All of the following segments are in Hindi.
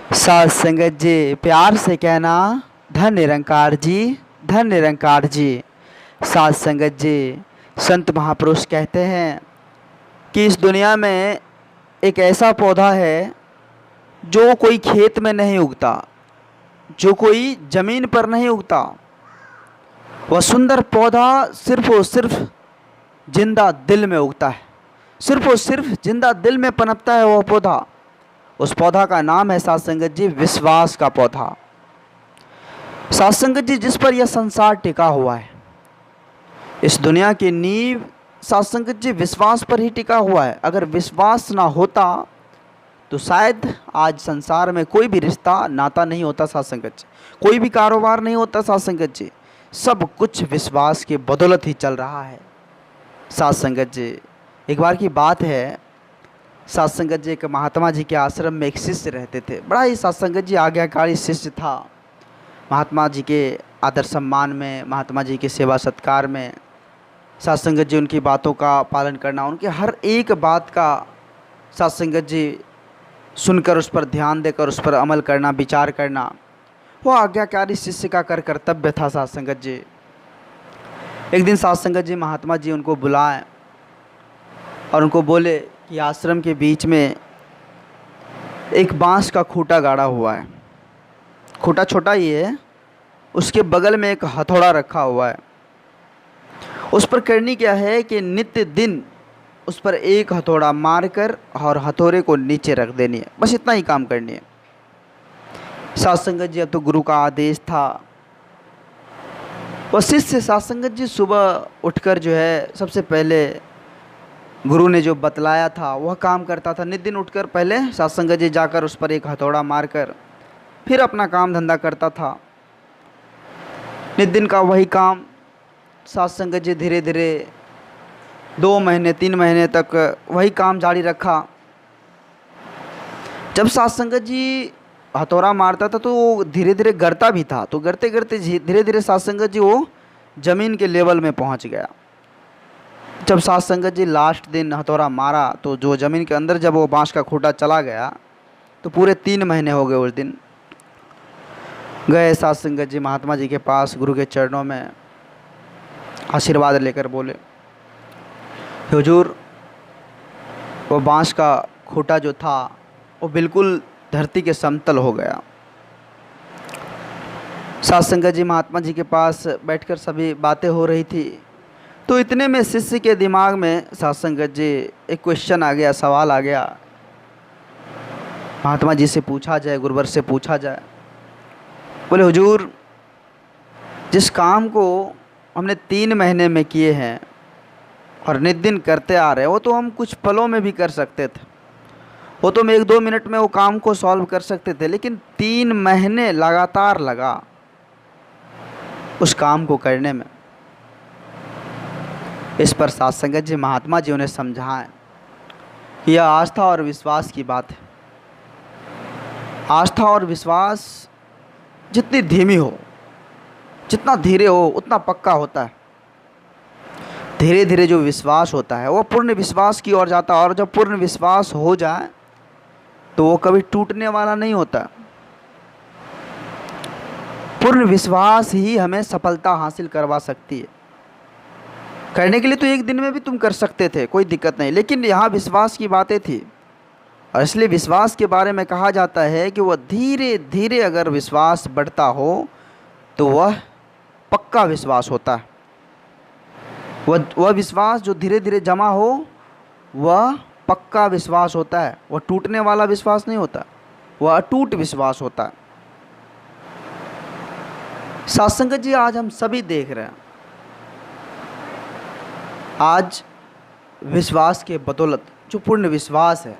साथ संगत जी प्यार से कहना, धन निरंकार जी, धन निरंकार जी। साथ संगत जी, संत महापुरुष कहते हैं कि इस दुनिया में एक ऐसा पौधा है जो कोई खेत में नहीं उगता, जो कोई जमीन पर नहीं उगता। वह सुंदर पौधा सिर्फ और सिर्फ जिंदा दिल में उगता है, सिर्फ और सिर्फ जिंदा दिल में पनपता है वह पौधा। उस पौधा का नाम है साथ संगत जी विश्वास का पौधा। साथ संगत जी, जिस पर यह संसार टिका हुआ है, इस दुनिया की नींव साथ संगत जी विश्वास पर ही टिका हुआ है। अगर विश्वास ना होता तो शायद आज संसार में कोई भी रिश्ता नाता नहीं होता साथ संगत जी, कोई भी कारोबार नहीं होता साथ संगत जी। सब कुछ विश्वास के बदौलत ही चल रहा है साथ संगत जी। एक बार की बात है, साथ संगत जी के महात्मा जी के आश्रम में एक शिष्य रहते थे। बड़ा ही साथ संगत जी आज्ञाकारी शिष्य था। महात्मा जी के आदर सम्मान में, महात्मा जी के सेवा सत्कार में साथ संगत जी उनकी बातों का पालन करना, उनके हर एक बात का साथ संगत जी सुनकर उस पर ध्यान देकर उस पर अमल करना, विचार करना, वो आज्ञाकारी शिष्य का कर्तव्य था साथ संगत जी। एक दिन साथ संगत जी महात्मा जी उनको बुलाए और उनको बोले कि आश्रम के बीच में एक बांस का खूंटा गाड़ा हुआ है। खूंटा छोटा ही है, उसके बगल में एक हथौड़ा रखा हुआ है। उस पर करनी क्या है कि नित्य दिन उस पर एक हथौड़ा मारकर और हथौड़े को नीचे रख देनी है, बस इतना ही काम करनी है। साथ संगत जी, अब तो गुरु का आदेश था। वह शिष्य साथ संगत जी सुबह उठकर जो है सबसे पहले गुरु ने जो बतलाया था वह काम करता था। नित दिन उठकर पहले साथ संगत जी जाकर उस पर एक हथौड़ा मारकर फिर अपना काम धंधा करता था। नित दिन का वही काम साथ संगत जी धीरे धीरे 2 महीने 3 महीने तक वही काम जारी रखा। जब साथ संगत जी हथौड़ा मारता था तो वो धीरे धीरे गिरता भी था, तो गिरते गिरते धीरे धीरे साथ संगत जी वो ज़मीन के लेवल में पहुंच गया। जब साथ संगत जी लास्ट दिन हथौड़ा मारा तो जो ज़मीन के अंदर जब वो बांस का खूंटा चला गया तो पूरे 3 महीने हो गए। उस दिन गए साथ संगत जी महात्मा जी के पास, गुरु के चरणों में आशीर्वाद लेकर बोले, हुजूर वो बांस का खूंटा जो था वो बिल्कुल धरती के समतल हो गया। साथ संगत जी महात्मा जी के पास बैठकर सभी बातें हो रही थी, तो इतने में शिष्य के दिमाग में साथ संगत जी एक क्वेश्चन आ गया, सवाल आ गया। महात्मा जी से पूछा जाए, गुरुवर से पूछा जाए। बोले, हुजूर जिस काम को हमने 3 महीने में किए हैं और नित दिन करते आ रहे हैं, वो तो हम कुछ पलों में भी कर सकते थे, वो तो हम 1-2 मिनट में वो काम को सॉल्व कर सकते थे, लेकिन 3 महीने लगातार लगा उस काम को करने में। इस पर साथ संगत जी महात्मा जी उन्हें समझाएं कि यह आस्था और विश्वास की बात है। आस्था और विश्वास जितनी धीमी हो, जितना धीरे हो, उतना पक्का होता है। धीरे धीरे जो विश्वास होता है वो पूर्ण विश्वास की ओर जाता है, और जब पूर्ण विश्वास हो जाए तो वो कभी टूटने वाला नहीं होता। पूर्ण विश्वास ही हमें सफलता हासिल करवा सकती है। करने के लिए तो 1 दिन में भी तुम कर सकते थे, कोई दिक्कत नहीं, लेकिन यहाँ विश्वास की बातें थी, और इसलिए विश्वास के बारे में कहा जाता है कि वह धीरे धीरे अगर विश्वास बढ़ता हो तो वह पक्का विश्वास होता है। वह विश्वास जो धीरे धीरे जमा हो वह पक्का विश्वास होता है, वह टूटने वाला विश्वास नहीं होता, वह अटूट विश्वास होता है। साथ संगत जी, आज हम सभी देख रहे हैं, आज विश्वास के बदौलत, जो पूर्ण विश्वास है,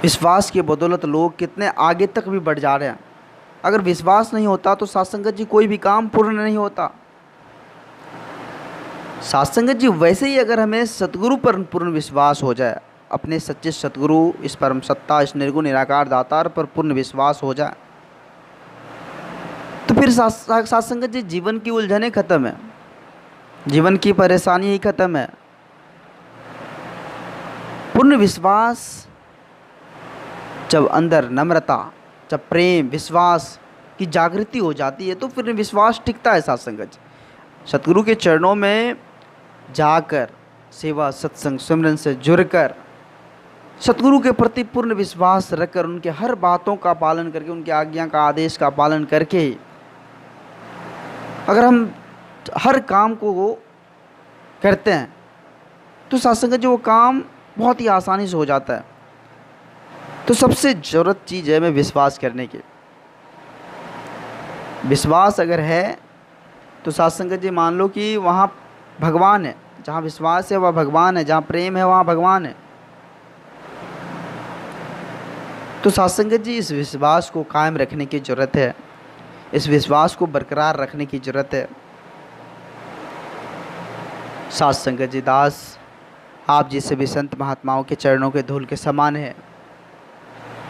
विश्वास के बदौलत लोग कितने आगे तक भी बढ़ जा रहे हैं। अगर विश्वास नहीं होता तो साथ संगत जी कोई भी काम पूर्ण नहीं होता। साथ संगत जी, वैसे ही अगर हमें सतगुरु पर पूर्ण विश्वास हो जाए, अपने सच्चे सतगुरु, इस परम सत्ता, इस निर्गुण निराकार दातार पर पूर्ण विश्वास हो जाए, तो फिर साथ संगत जी जीवन की उलझनें खत्म है, जीवन की परेशानी ही खत्म है। पूर्ण विश्वास जब अंदर नम्रता, जब प्रेम विश्वास की जागृति हो जाती है तो फिर विश्वास टिकता है साथ संगत जी। सतगुरु के चरणों में जाकर सेवा सत्संग सिमरन से जुड़कर सतगुरु के प्रति पूर्ण विश्वास रखकर उनके हर बातों का पालन करके, उनकी आज्ञा का आदेश का पालन करके अगर हम हर काम को करते हैं तो साथ संगत जो वो काम बहुत ही आसानी से हो जाता है। तो सबसे ज़रूरत चीज़ है हमें विश्वास करने की। विश्वास अगर है तो साथ संगत जी मान लो कि वहाँ भगवान है, जहाँ विश्वास है वहाँ भगवान है, जहाँ प्रेम है वहाँ भगवान है। तो साथ संगत जी इस विश्वास को कायम रखने की ज़रूरत है, इस विश्वास को बरकरार रखने की ज़रूरत है। साथ संगत जी दास आप जी सभी संत महात्माओं के चरणों के धूल के समान है।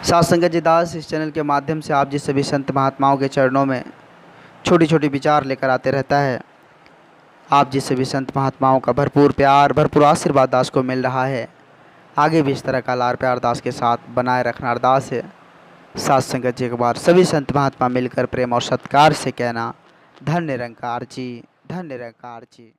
साथ संगत जी दास इस चैनल के माध्यम से आप जी सभी संत महात्माओं के चरणों में छोटी छोटी विचार लेकर आते रहता है। आप जी सभी संत महात्माओं का भरपूर प्यार, भरपूर आशीर्वाद दास को मिल रहा है। आगे भी इस तरह का लार प्यार दास के साथ बनाए रखना अरदास है। साथ संगत जी एक बार सभी संत महात्मा मिलकर प्रेम और सत्कार से कहना, धन्य निरंकार जी, धन्य निरंकार जी।